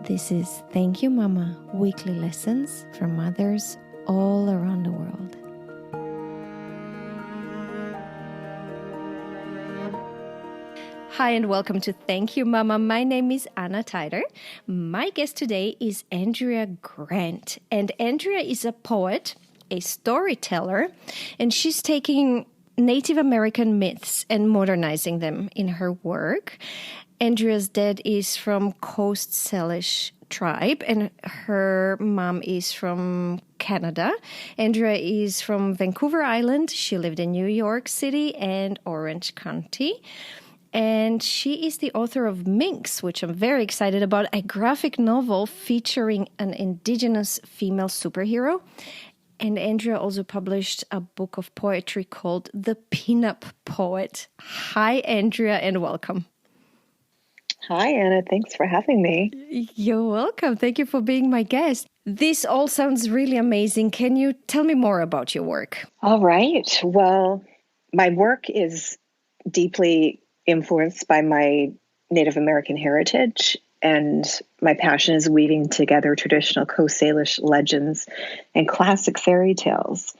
This is Thank You Mama, weekly lessons from mothers all around the world. Hi and welcome to Thank You Mama. My name is Anna Tyder. My guest today is Andrea Grant. And Andrea is a poet, a storyteller, and she's taking Native American myths and modernizing them in her work. Andrea's dad is from Coast Salish tribe and her mom is from Canada. Andrea is from Vancouver Island. She lived in New York City and Orange County. And she is the author of Minx, which I'm very excited about, a graphic novel featuring an indigenous female superhero. And Andrea also published a book of poetry called The Pinup Poet. Hi, Andrea, and welcome. Hi, Anna. Thanks for having me. You're welcome. Thank you for being my guest. This all sounds really amazing. Can you tell me more about your work? All right. Well, my work is deeply influenced by my Native American heritage, and my passion is weaving together traditional Coast Salish legends and classic fairy tales,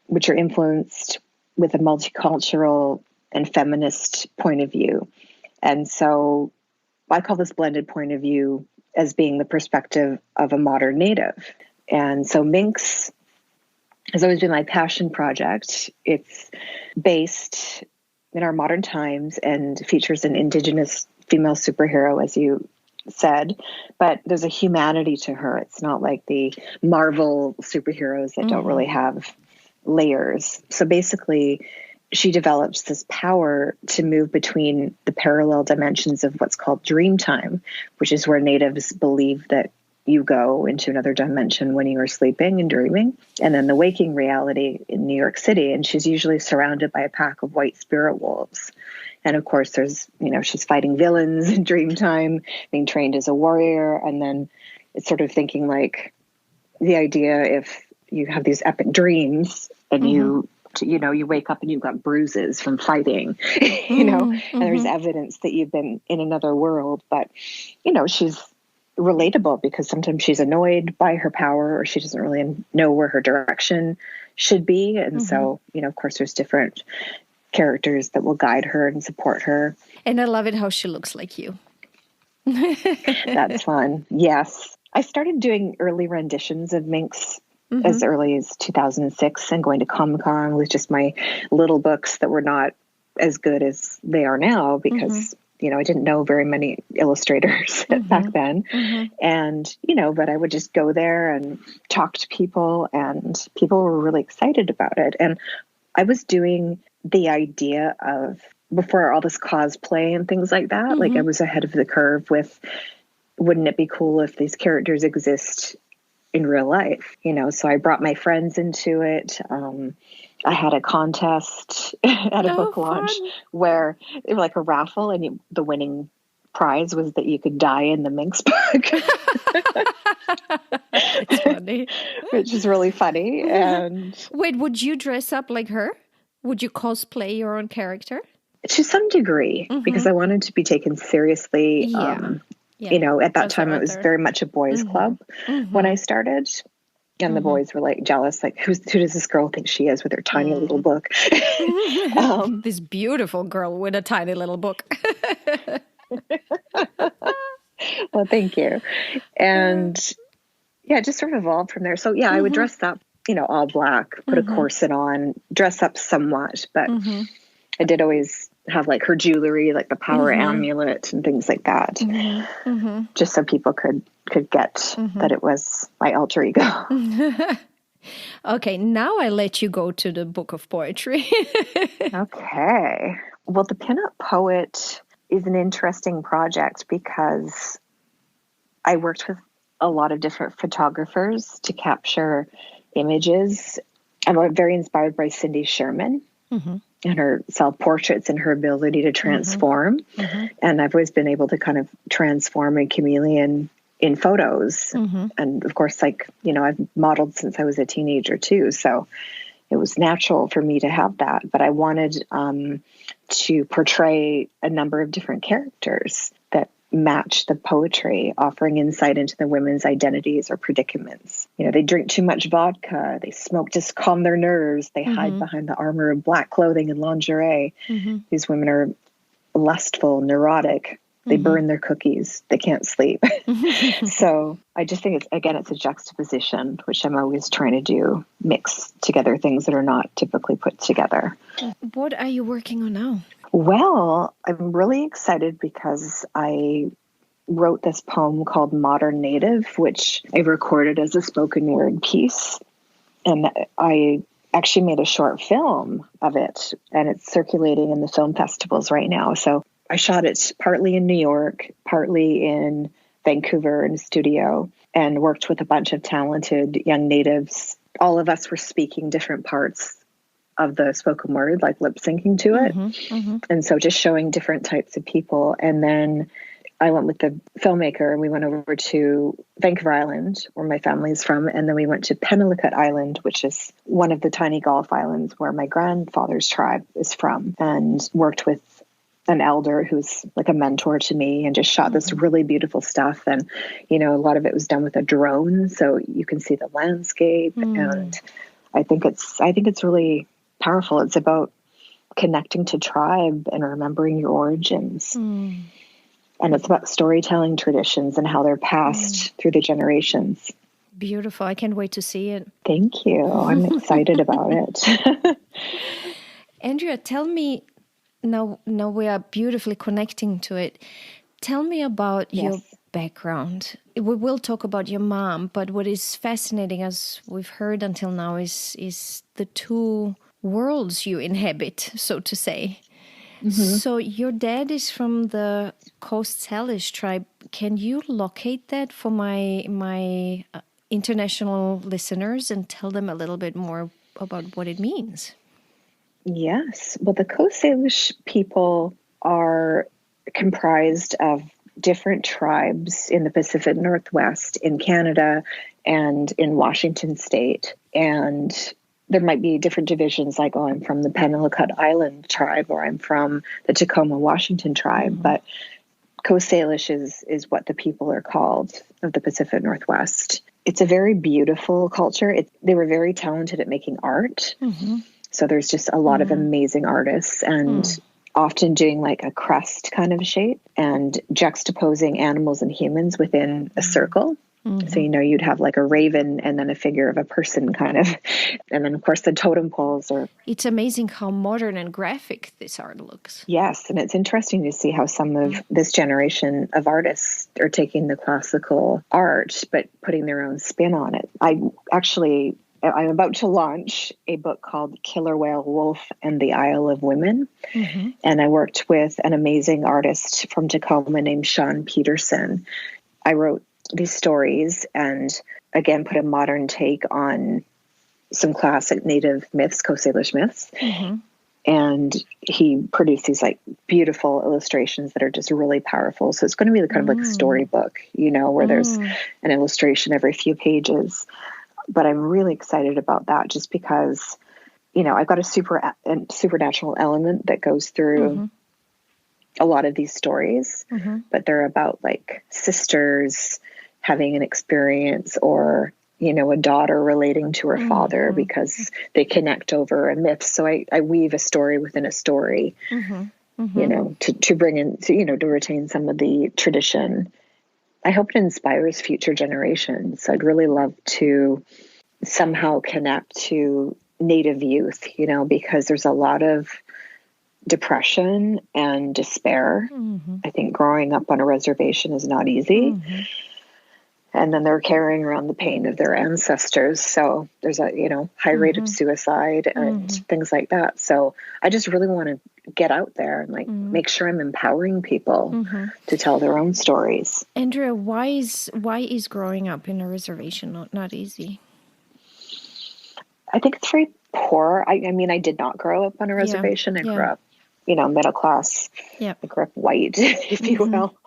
which are influenced with a multicultural and feminist point of view. And so I call this blended point of view as being the perspective of a modern Native. And so Minx has always been my passion project. It's based in our modern times and features an indigenous female superhero, as you said, but there's a humanity to her. It's not like the Marvel superheroes that don't really have layers. So basically, she develops this power to move between the parallel dimensions of what's called dream time, which is where natives believe that you go into another dimension when you are sleeping and dreaming, and then the waking reality in New York City. And she's usually surrounded by a pack of white spirit wolves. And of course, there's, she's fighting villains in dream time, being trained as a warrior. And then it's sort of thinking like the idea if you have these epic dreams and you wake up and you've got bruises from fighting, and there's evidence that you've been in another world. But, she's relatable because sometimes she's annoyed by her power or she doesn't really know where her direction should be. And so, of course, there's different characters that will guide her and support her. And I love it how she looks like you. That's fun. Yes. I started doing early renditions of Minx as early as 2006 and going to Comic-Con with just my little books that were not as good as they are now because, I didn't know very many illustrators back then. And, but I would just go there and talk to people and people were really excited about it. And I was doing the idea of, before all this cosplay and things like that, like I was ahead of the curve with, wouldn't it be cool if these characters exist in real life, so I brought my friends into it. I had a contest at a book launch where it was like a raffle and the winning prize was that you could die in the Minx book. It's funny. Which is really funny. And wait, would you dress up like her? Would you cosplay your own character? To some degree, because I wanted to be taken seriously. Yeah. At that time, it was very much a boys' club when I started. And the boys were like jealous, like, who does this girl think she is with her tiny little book? This beautiful girl with a tiny little book. Well, thank you. And it just sort of evolved from there. So, I would dress up, all black, put a corset on, dress up somewhat. But I did always have like her jewelry, like the power amulet and things like that, just so people could get that it was my alter ego. Okay, now I let you go to the book of poetry. Okay. Well, The Pinup Poet is an interesting project because I worked with a lot of different photographers to capture images. I'm very inspired by Cindy Sherman. And her self-portraits and her ability to transform. And I've always been able to kind of transform a chameleon in photos. And of course, I've modeled since I was a teenager too. So it was natural for me to have that. But I wanted to portray a number of different characters that match the poetry, offering insight into the women's identities or predicaments. They drink too much vodka, they smoke to calm their nerves, they hide behind the armor of black clothing and lingerie. These women are lustful, neurotic, they burn their cookies, they can't sleep. So I just think it's a juxtaposition, which I'm always trying to do, mix together things that are not typically put together. What are you working on now? Well, I'm really excited because I wrote this poem called Modern Native, which I recorded as a spoken word piece. And I actually made a short film of it, and it's circulating in the film festivals right now. So I shot it partly in New York, partly in Vancouver in a studio, and worked with a bunch of talented young natives. All of us were speaking different parts of the spoken word, like lip syncing to it. And so just showing different types of people. And then I went with the filmmaker and we went over to Vancouver Island, where my family's from. And then we went to Penelakut Island, which is one of the tiny Gulf islands where my grandfather's tribe is from, and worked with an elder who's like a mentor to me, and just shot this really beautiful stuff. And, a lot of it was done with a drone, so you can see the landscape. And I think it's really powerful. It's about connecting to tribe and remembering your origins. And it's about storytelling traditions and how they're passed through the generations. Beautiful. I can't wait to see it. Thank you. I'm excited about it. Andrea, tell me, now we are beautifully connecting to it. Tell me about your background. We will talk about your mom, but what is fascinating, as we've heard until now, is the two worlds you inhabit, so to say. So your dad is from the Coast Salish tribe. Can you locate that for my international listeners and tell them a little bit more about what it means? Yes. Well, the Coast Salish people are comprised of different tribes in the Pacific Northwest, in Canada, and in Washington State. And there might be different divisions, like, I'm from the Penelakut Island tribe, or I'm from the Tacoma, Washington tribe. But Coast Salish is what the people are called, of the Pacific Northwest. It's a very beautiful culture. They were very talented at making art. So there's just a lot of amazing artists, and often doing like a crest kind of shape and juxtaposing animals and humans within a circle. So, you'd have like a raven and then a figure of a person kind of. And then, of course, the totem poles are... It's amazing how modern and graphic this art looks. Yes. And it's interesting to see how some of this generation of artists are taking the classical art, but putting their own spin on it. I'm about to launch a book called Killer Whale Wolf and the Isle of Women. And I worked with an amazing artist from Tacoma named Sean Peterson. I wrote these stories and, again, put a modern take on some classic Native myths, Coast Salish myths. And he produced these like beautiful illustrations that are just really powerful. So it's going to be kind of like a storybook, where there's an illustration every few pages. But I'm really excited about that just because, I've got a supernatural element that goes through a lot of these stories, but they're about like sisters having an experience, or, a daughter relating to her father because they connect over a myth. So I weave a story within a story, to bring in, to retain some of the tradition. I hope it inspires future generations. I'd really love to somehow connect to Native youth, because there's a lot of depression and despair. I think growing up on a reservation is not easy. And then they're carrying around the pain of their ancestors. So there's a, high rate of suicide and things like that. So I just really want to get out there and make sure I'm empowering people to tell their own stories. Andrea, why is growing up in a reservation not easy? I think it's very poor. I did not grow up on a reservation. I grew up, middle class. I grew up white, if you will.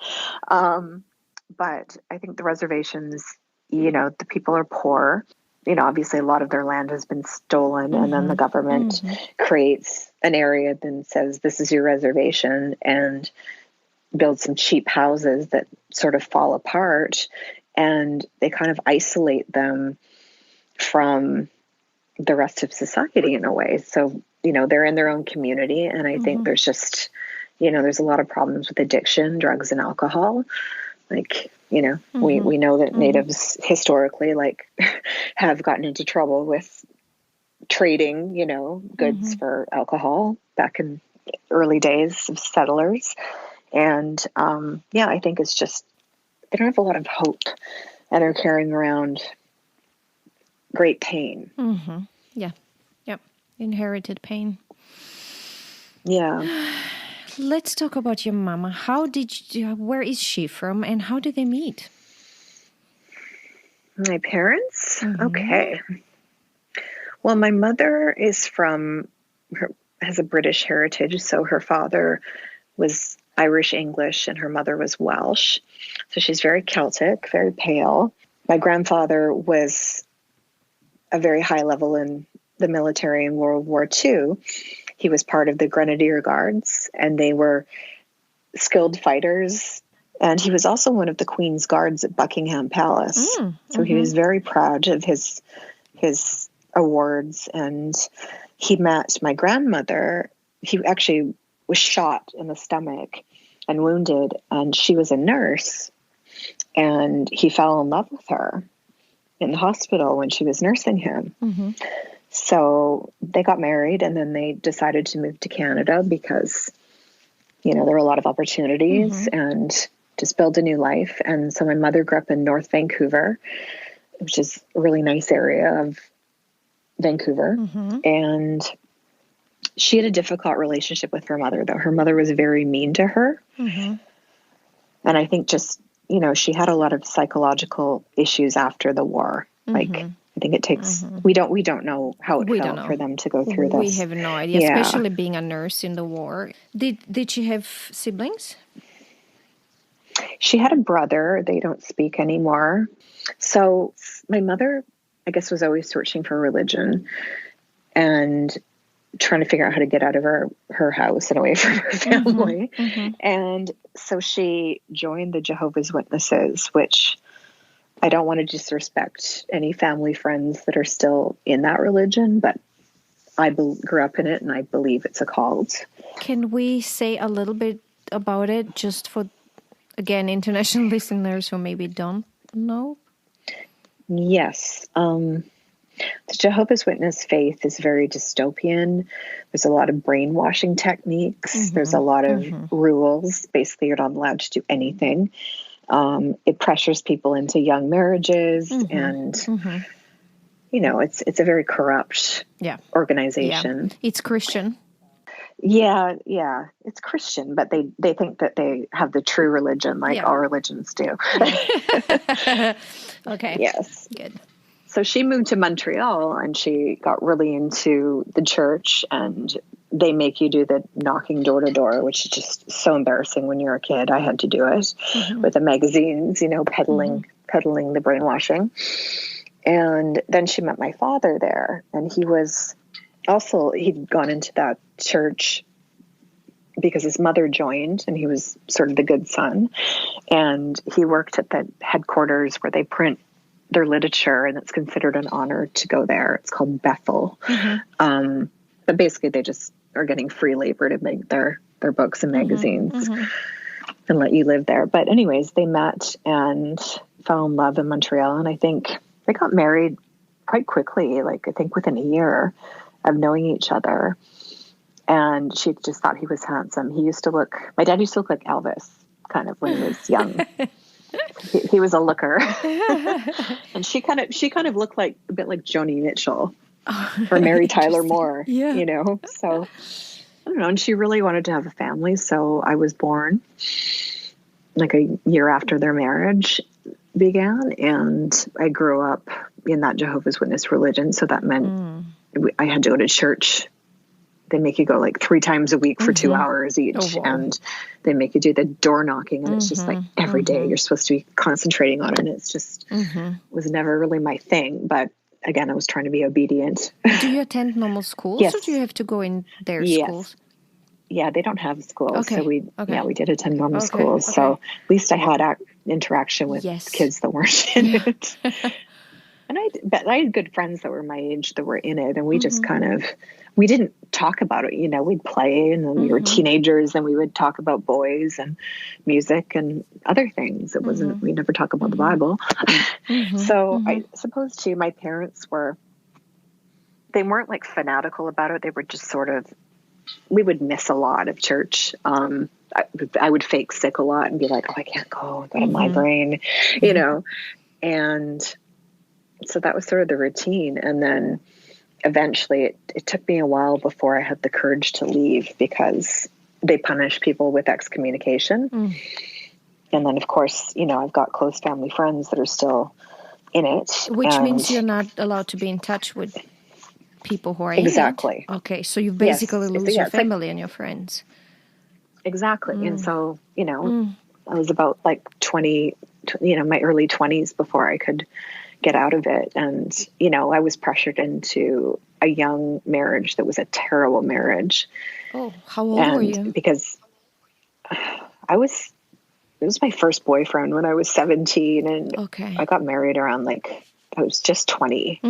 But I think the reservations, the people are poor. Obviously a lot of their land has been stolen, and then the government creates an area that says, this is your reservation. And build some cheap houses that sort of fall apart, and they kind of isolate them from the rest of society in a way. So, they're in their own community. And I think there's just, there's a lot of problems with addiction, drugs, and alcohol. Like, we know that natives historically, like, have gotten into trouble with trading, goods for alcohol back in early days of settlers. And, I think it's just, they don't have a lot of hope and are carrying around great pain. Yeah. Yep. Inherited pain. Yeah. Let's talk about your mama. Where is she from and how did they meet? My parents? Okay. Well, my mother has a British heritage. So her father was Irish English and her mother was Welsh. So she's very Celtic, very pale. My grandfather was a very high level in the military in World War II. He was part of the Grenadier Guards, and they were skilled fighters. And he was also one of the Queen's Guards at Buckingham Palace. So he was very proud of his awards. And he met my grandmother. He actually was shot in the stomach and wounded, and she was a nurse. And he fell in love with her in the hospital when she was nursing him. So they got married, and then they decided to move to Canada because, there were a lot of opportunities and just build a new life. And so my mother grew up in North Vancouver, which is a really nice area of Vancouver. And she had a difficult relationship with her mother, though. Her mother was very mean to her. And I think just, she had a lot of psychological issues after the war. Like, I think it takes, we don't know how it felt for them to go through this. We have no idea, especially being a nurse in the war. Did she have siblings? She had a brother. They don't speak anymore. So my mother, I guess, was always searching for religion and trying to figure out how to get out of her house and away from her family. And so she joined the Jehovah's Witnesses, which I don't want to disrespect any family friends that are still in that religion, but I grew up in it and I believe it's a cult. Can we say a little bit about it just for, again, international listeners who maybe don't know? Yes. The Jehovah's Witness faith is very dystopian. There's a lot of brainwashing techniques. There's a lot of rules. Basically, you're not allowed to do anything. It pressures people into young marriages and, it's a very corrupt organization. Yeah. It's Christian. Yeah. It's Christian, but they think that they have the true religion like all religions do. Okay. Yes. Good. So she moved to Montreal and she got really into the church, and they make you do the knocking door to door, which is just so embarrassing when you're a kid. I had to do it with the magazines, peddling the brainwashing. And then she met my father there, and he'd gone into that church because his mother joined, and he was sort of the good son. And he worked at the headquarters where they print their literature, and it's considered an honor to go there. It's called Bethel. But basically they just are getting free labor to make their books and magazines and let you live there. But anyways, they met and fell in love in Montreal. And I think they got married quite quickly, like I think within a year of knowing each other. And she just thought he was handsome. My dad used to look like Elvis kind of when he was young. He was a looker. And she kind of looked like a bit like Joni Mitchell or Mary Tyler Moore, so I don't know. And she really wanted to have a family. So I was born like a year after their marriage began, and I grew up in that Jehovah's Witness religion. So that meant I had to go to church. They make you go like 3 times a week for 2 hours each. And they make you do the door knocking. And it's just like every day you're supposed to be concentrating on it. And it's just was never really my thing. But again, I was trying to be obedient. Do you attend normal schools or do you have to go in their schools? Yeah, they don't have schools. So Okay. Okay. we did attend normal Okay. schools. Okay. So at least I had interaction with Yes. kids that weren't in it. And I had good friends that were my age that were in it. And we just we didn't talk about it. You know, we'd play, and then we were teenagers, and we would talk about boys and music and other things. It wasn't, we never talk about the Bible. So I suppose too, my parents they weren't like fanatical about it. They were just sort of, we would miss a lot of church. I would fake sick a lot and be like, oh, I can't go. I've got a migraine, you know? And so that was sort of the routine. And then eventually it took me a while before I had the courage to leave, because they punish people with excommunication. And then, of course, you know, I've got close family friends that are still in it. Which means you're not allowed to be in touch with people who are in it. Okay, so you basically lose your family and your friends. Exactly. And so, you know, I was about like 20, you know, my early 20s before I could get out of it. And, you know, I was pressured into a young marriage that was a terrible marriage. Oh, how old were you? Because it was my first boyfriend when I was 17, and I got married around I was just 20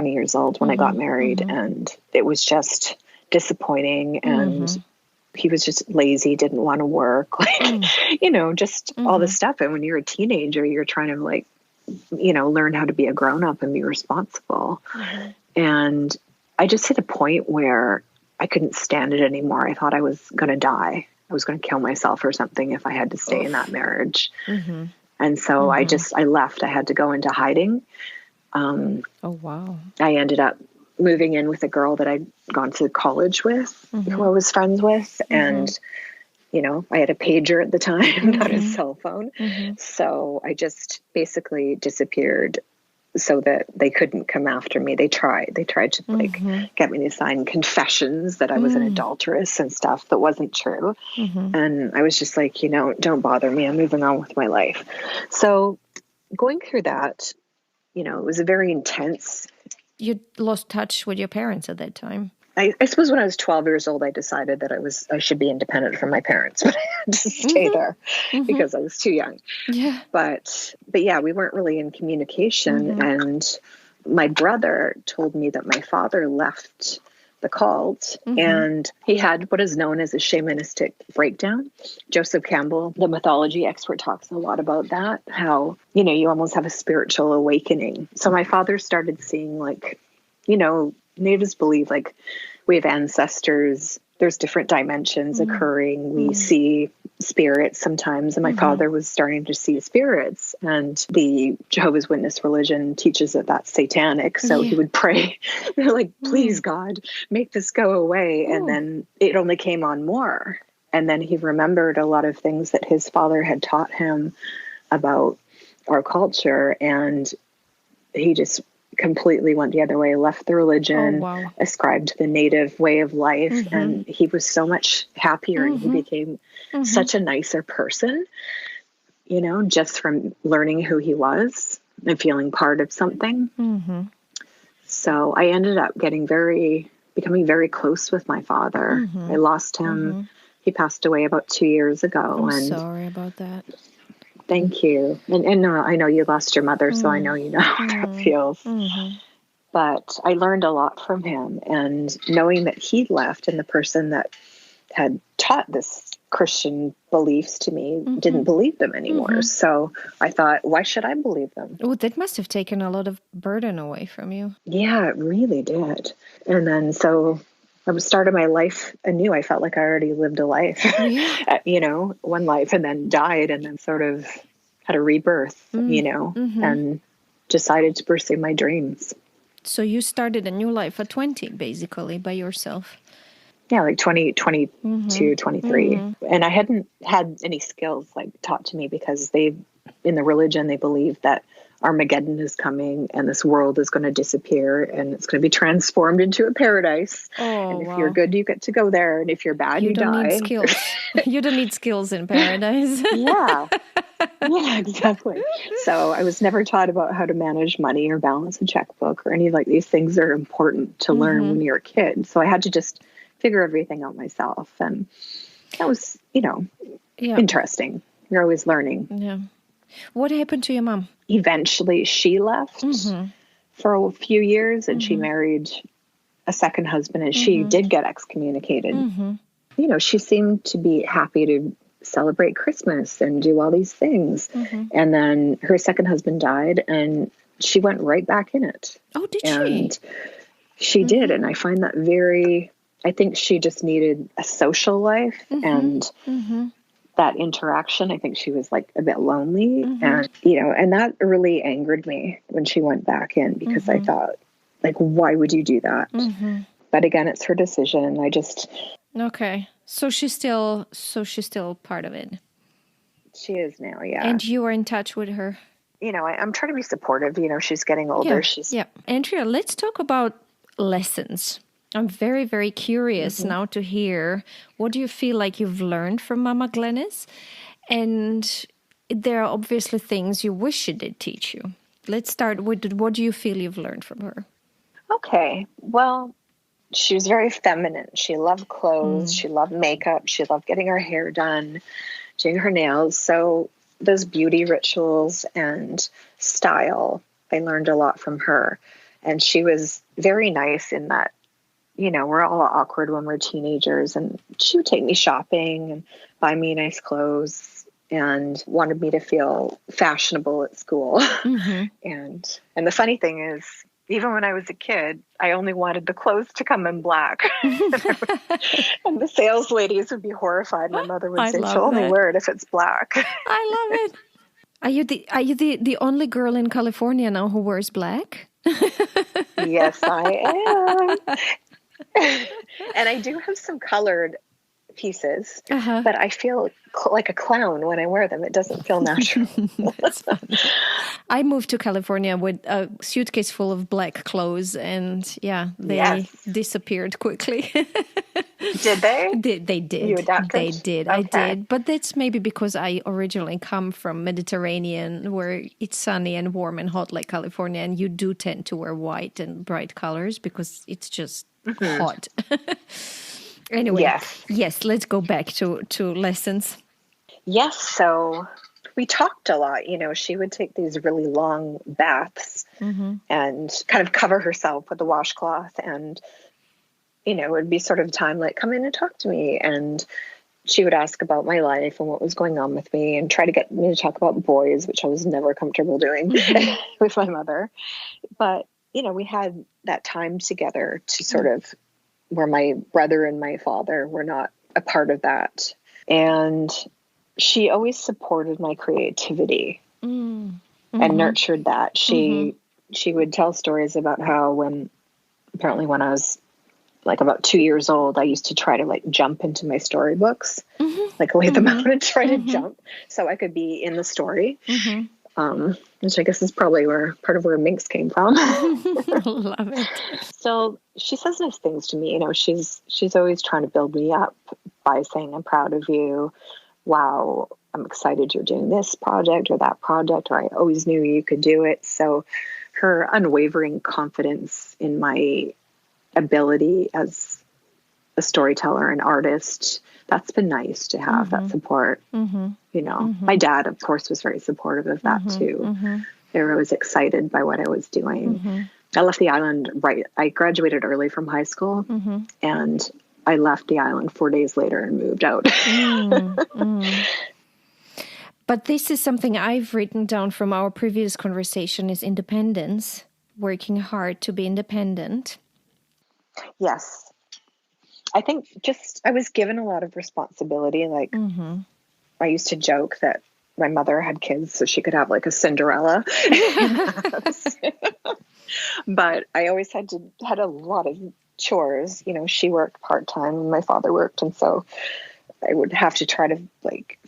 years old when I got married, and it was just disappointing. And he was just lazy, didn't want to work, you know, just all this stuff. And when you're a teenager, you're trying to you know, learn how to be a grown up and be responsible. And I just hit a point where I couldn't stand it anymore. I thought I was going to die. I was going to kill myself or something if I had to stay in that marriage. And so I left. I had to go into hiding. Oh, wow. I ended up moving in with a girl that I'd gone to college with, who I was friends with. And, you know, I had a pager at the time, not a cell phone. So I just basically disappeared so that they couldn't come after me. They tried to get me to sign confessions that I was an adulteress and stuff that wasn't true. And I was just like, you know, don't bother me. I'm moving on with my life. So going through that, you know, it was a very intense. You lost touch with your parents at that time. I suppose when I was 12 years old, I decided that I should be independent from my parents, but I had to stay there because I was too young. Yeah. But yeah, we weren't really in communication. And my brother told me that my father left the cult and he had what is known as a shamanistic breakdown. Joseph Campbell, the mythology expert, talks a lot about that, how, you know, you almost have a spiritual awakening. So my father started seeing, like, you know, natives believe like we have ancestors, there's different dimensions occurring. We see spirits sometimes. And my father was starting to see spirits, and the Jehovah's Witness religion teaches that that's satanic. So he would pray, like, please God, make this go away. And then it only came on more. And then he remembered a lot of things that his father had taught him about our culture. And he just completely went the other way, left the religion, ascribed to the native way of life. And he was so much happier and he became such a nicer person, you know, just from learning who he was and feeling part of something. So I ended up becoming very close with my father. I lost him. He passed away about 2 years ago. I'm sorry about that. Thank you. And I know you lost your mother, so I know you know how that feels. But I learned a lot from him. And knowing that he left, and the person that had taught this Christian beliefs to me didn't believe them anymore. So I thought, why should I believe them? Oh, that must have taken a lot of burden away from you. Yeah, it really did. And then so I started my life anew. I felt like I already lived a life, you know, one life, and then died, and then sort of had a rebirth, you know, and decided to pursue my dreams. So you started a new life at 20, basically, by yourself. Yeah, like 22, 23. And I hadn't had any skills like taught to me, because in the religion, they believe that Armageddon is coming and this world is going to disappear and it's going to be transformed into a paradise. And if you're good, you get to go there. And if you're bad, you die. You don't need skills. You don't need skills in paradise. Yeah, exactly. So I was never taught about how to manage money or balance a checkbook or any like these things are important to learn when you're a kid. So I had to just figure everything out myself. And that was, Yeah. interesting. You're always learning. Yeah. What happened to your mom? Eventually she left for a few years, and she married a second husband, and she did get excommunicated. She seemed to be happy to celebrate Christmas and do all these things. And then her second husband died, and she went right back in it. Oh, did and she did. And I find that I think she just needed a social life and that interaction. I think she was like a bit lonely, and, and that really angered me when she went back in, because I thought, like, why would you do that? But again, it's her decision. And I just... Okay. So she's still part of it. She is now, yeah. And you are in touch with her. I'm trying to be supportive. She's getting older. Yeah. Andrea, let's talk about lessons. I'm very, very curious now to hear, what do you feel like you've learned from Mama Glenys? And there are obviously things you wish she did teach you. Let's start with, what do you feel you've learned from her? Okay. Well, she was very feminine. She loved clothes. She loved makeup. She loved getting her hair done, doing her nails. So those beauty rituals and style, I learned a lot from her. And she was very nice in that, we're all awkward when we're teenagers, and she would take me shopping and buy me nice clothes and wanted me to feel fashionable at school. And the funny thing is, even when I was a kid, I only wanted the clothes to come in black. And the sales ladies would be horrified. My mother would say, she'll only wear it if it's black. I love it. Are you the only girl in California now who wears black? Yes, I am. And I do have some colored pieces, but I feel like a clown when I wear them. It doesn't feel natural. That's funny. I moved to California with a suitcase full of black clothes, and they disappeared quickly. Did they? They did. You adapted? They did. Okay. I did. But that's maybe because I originally come from Mediterranean, where it's sunny and warm and hot like California, and you do tend to wear white and bright colors because it's just hot. Anyway, yes, let's go back to lessons. Yes, so we talked a lot. She would take these really long baths and kind of cover herself with a washcloth, and it would be sort of time like, come in and talk to me. And she would ask about my life and what was going on with me, and try to get me to talk about boys, which I was never comfortable doing with my mother. But, we had that time together to sort of, where my brother and my father were not a part of that. And she always supported my creativity and nurtured that. She would tell stories about how when I was like about 2 years old, I used to try to like jump into my storybooks, like lay them out and try to jump so I could be in the story. Which I guess is probably part of where Minx came from. Love it. So she says nice things to me. She's always trying to build me up by saying, I'm proud of you. Wow, I'm excited you're doing this project or that project, or I always knew you could do it. So her unwavering confidence in my ability as a storyteller and artist, that's been nice to have that support. My dad, of course, was very supportive of that too. They were always excited by what I was doing. I left the island I graduated early from high school, and I left the island 4 days later and moved out. But this is something I've written down from our previous conversation, is independence, working hard to be independent. Yes. I think I was given a lot of responsibility. Like I used to joke that my mother had kids so she could have like a Cinderella. But I always had a lot of chores. She worked part-time and my father worked. And so I would have to try to like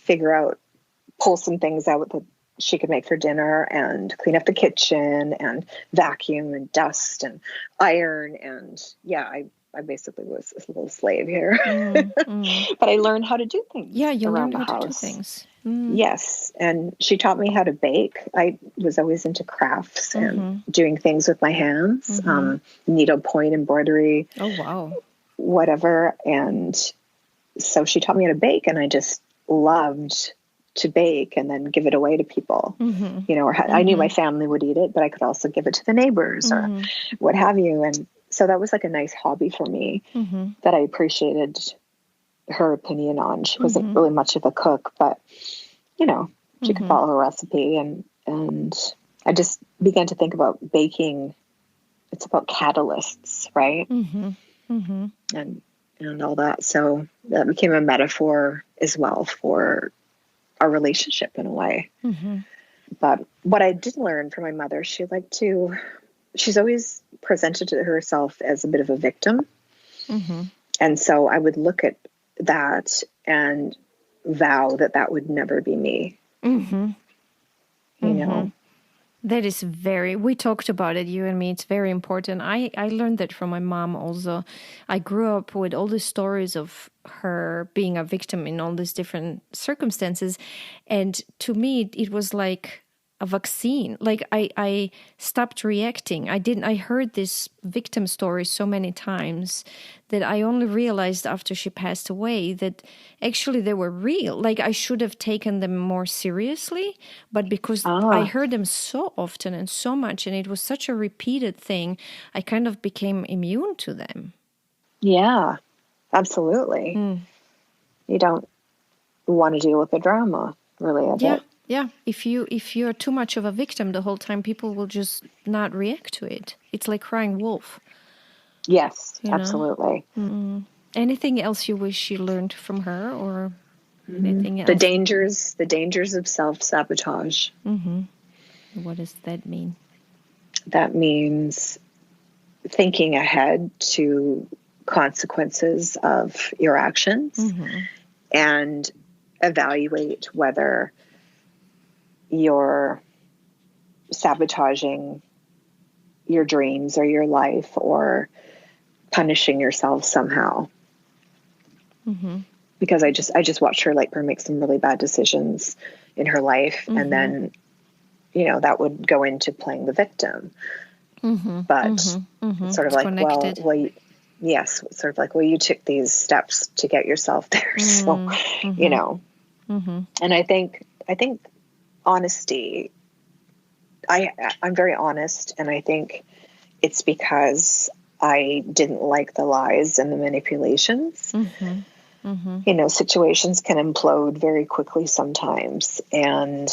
pull some things out that she could make for dinner and clean up the kitchen and vacuum and dust and iron. And I basically was a little slave here. But I learned how to do things. Yeah, you around learned the how house. to do things. Yes. And she taught me how to bake. I was always into crafts and doing things with my hands, needlepoint embroidery. Oh, wow. whatever. And so she taught me how to bake, and I just loved to bake and then give it away to people, or I knew my family would eat it, but I could also give it to the neighbors or what have you. And so that was like a nice hobby for me that I appreciated her opinion on. She wasn't really much of a cook, but she could follow a recipe, and I just began to think about baking. It's about catalysts, right? And all that. So that became a metaphor as well for our relationship in a way. But what I did learn from my mother, she's always presented herself as a bit of a victim. And so I would look at that and vow that would never be me. You know? That is we talked about it, you and me. It's very important. I learned that from my mom also. I grew up with all the stories of her being a victim in all these different circumstances. And to me, it was like a vaccine. Like I stopped reacting. I heard this victim story so many times that I only realized after she passed away that actually they were real. Like I should have taken them more seriously, but because I heard them so often and so much, and it was such a repeated thing, I kind of became immune to them. Yeah, absolutely. You don't want to deal with the drama, really, of it. Yeah, if you're too much of a victim the whole time, people will just not react to it. It's like crying wolf. Yes, absolutely. Anything else you wish you learned from her, or anything else? The dangers of self-sabotage. What does that mean? That means thinking ahead to consequences of your actions and evaluate whether you're sabotaging your dreams or your life or punishing yourself somehow. Because I just watched her make some really bad decisions in her life, and then that would go into playing the victim. But sort of like, connected. yes, sort of like, well, you took these steps to get yourself there, so And I think honesty. I'm very honest, and I think it's because I didn't like the lies and the manipulations. Situations can implode very quickly sometimes, and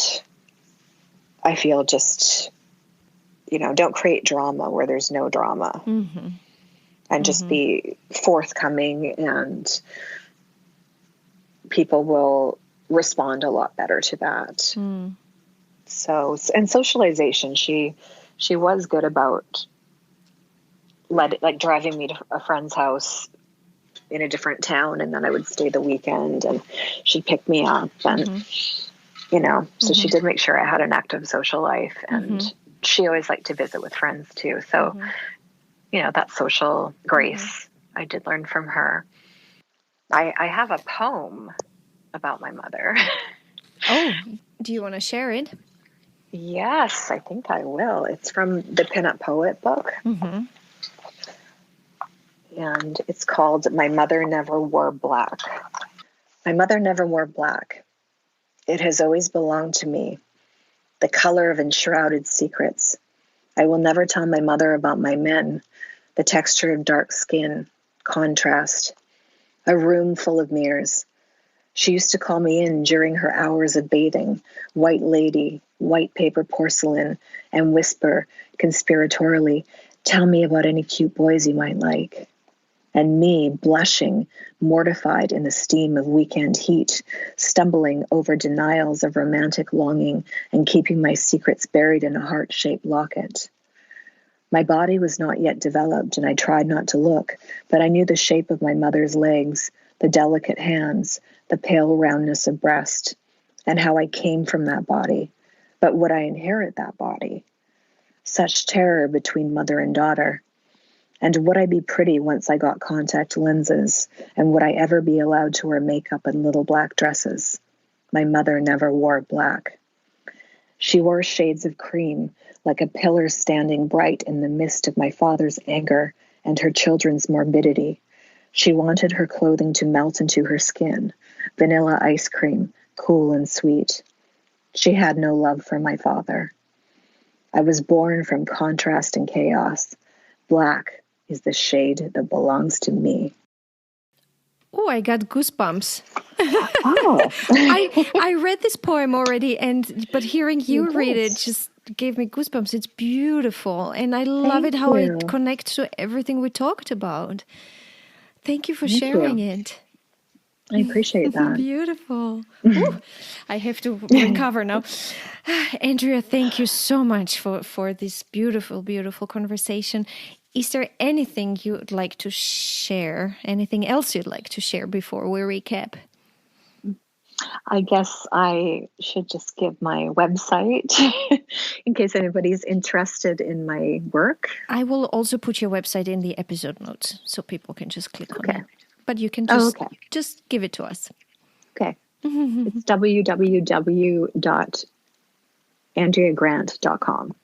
I feel just, don't create drama where there's no drama, and just be forthcoming, and people will respond a lot better to that. So, and socialization, she was good about driving me to a friend's house in a different town, and then I would stay the weekend, and she'd pick me up, and so she did make sure I had an active social life, and she always liked to visit with friends too. So, that social grace I did learn from her. I have a poem about my mother. Oh, do you want to share it? Yes, I think I will. It's from the Pin-Up Poet book. And it's called My Mother Never Wore Black. My mother never wore black. It has always belonged to me, the color of enshrouded secrets. I will never tell my mother about my men, the texture of dark skin, contrast, a room full of mirrors. She used to call me in during her hours of bathing, white lady, white paper porcelain, and whisper conspiratorially, tell me about any cute boys you might like. And me, blushing, mortified in the steam of weekend heat, stumbling over denials of romantic longing and keeping my secrets buried in a heart-shaped locket. My body was not yet developed, and I tried not to look, but I knew the shape of my mother's legs, the delicate hands, the pale roundness of breast, and how I came from that body. But would I inherit that body? Such terror between mother and daughter. And would I be pretty once I got contact lenses? And would I ever be allowed to wear makeup and little black dresses? My mother never wore black. She wore shades of cream, like a pillar standing bright in the mist of my father's anger and her children's morbidity. She wanted her clothing to melt into her skin, vanilla ice cream, cool and sweet. She had no love for my father. I was born from contrast and chaos. Black is the shade that belongs to me. Oh, I got goosebumps. Oh. I read this poem already, but hearing you read it just gave me goosebumps. It's beautiful, and I love it how it connects to everything we talked about. Thank you for sharing it. I appreciate that. Beautiful. Ooh, I have to recover now. Andrea, thank you so much for this beautiful, beautiful conversation. Is there anything you'd like to share? Anything else you'd like to share before we recap? I guess I should just give my website in case anybody's interested in my work. I will also put your website in the episode notes so people can just click on it. But you can just give it to us. Okay. It's www.andreagrant.com.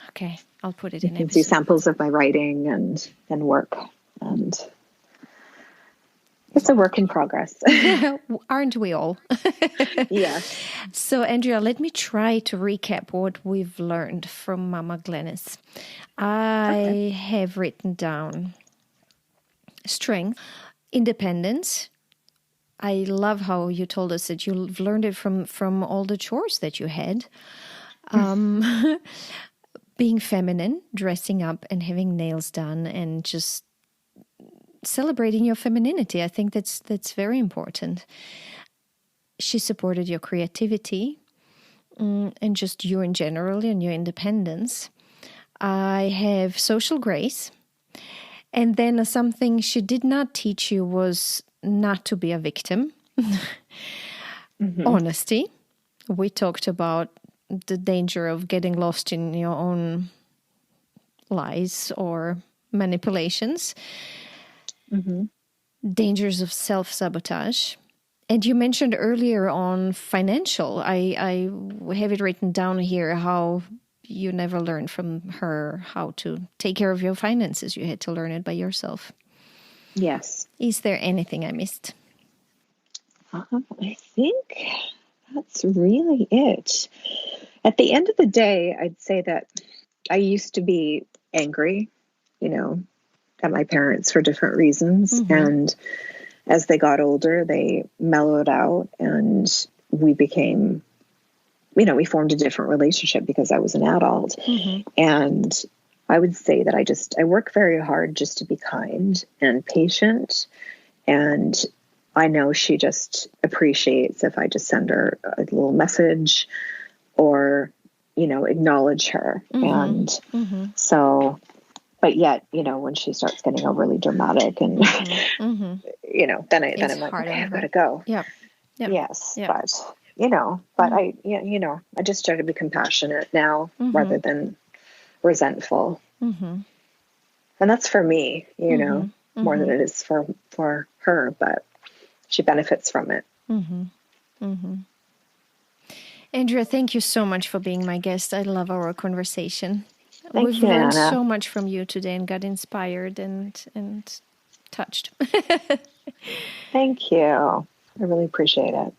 Okay. I'll put it in. You can see samples of my writing and work. And it's a work in progress. Aren't we all? Yes. So, Andrea, let me try to recap what we've learned from Mama Glenys. I have written down strength, independence. I love how you told us that you've learned it from all the chores that you had. Being feminine, dressing up and having nails done and just celebrating your femininity. I think that's very important. She supported your creativity and just you in general and your independence. I have social grace. And then something she did not teach you was not to be a victim. Honesty. We talked about the danger of getting lost in your own lies or manipulations. Dangers of self-sabotage. And you mentioned earlier on financial. I have it written down here how you never learned from her how to take care of your finances. You had to learn it by yourself. Yes. Is there anything I missed? I think that's really it. At the end of the day, I'd say that I used to be angry, at my parents for different reasons. And as they got older, they mellowed out and we became, we formed a different relationship because I was an adult. And I would say that I work very hard just to be kind and patient. And I know she just appreciates if I just send her a little message or, acknowledge her. And so, but yet, when she starts getting overly dramatic and, then I'm like, okay, I've got to go. Yeah. Yes. Yeah. But I just try to be compassionate now rather than resentful. And that's for me, more than it is for her, but she benefits from it. Andrea, thank you so much for being my guest. I love our conversation. We've learned so much from you today and got inspired and touched. Thank you. I really appreciate it.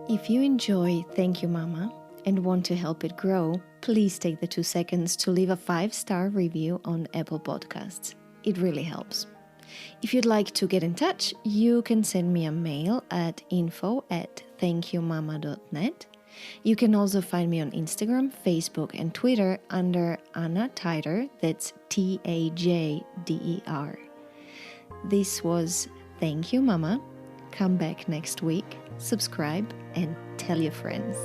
If you enjoy Thank You Mama and want to help it grow, please take the 2 seconds to leave a 5-star review on Apple Podcasts. It really helps. If you'd like to get in touch, you can send me a mail at info@thankyouMama.net. You can also find me on Instagram, Facebook, and Twitter under Anna Tider. That's Tajder. This was Thank You Mama. Come back next week, subscribe, and tell your friends.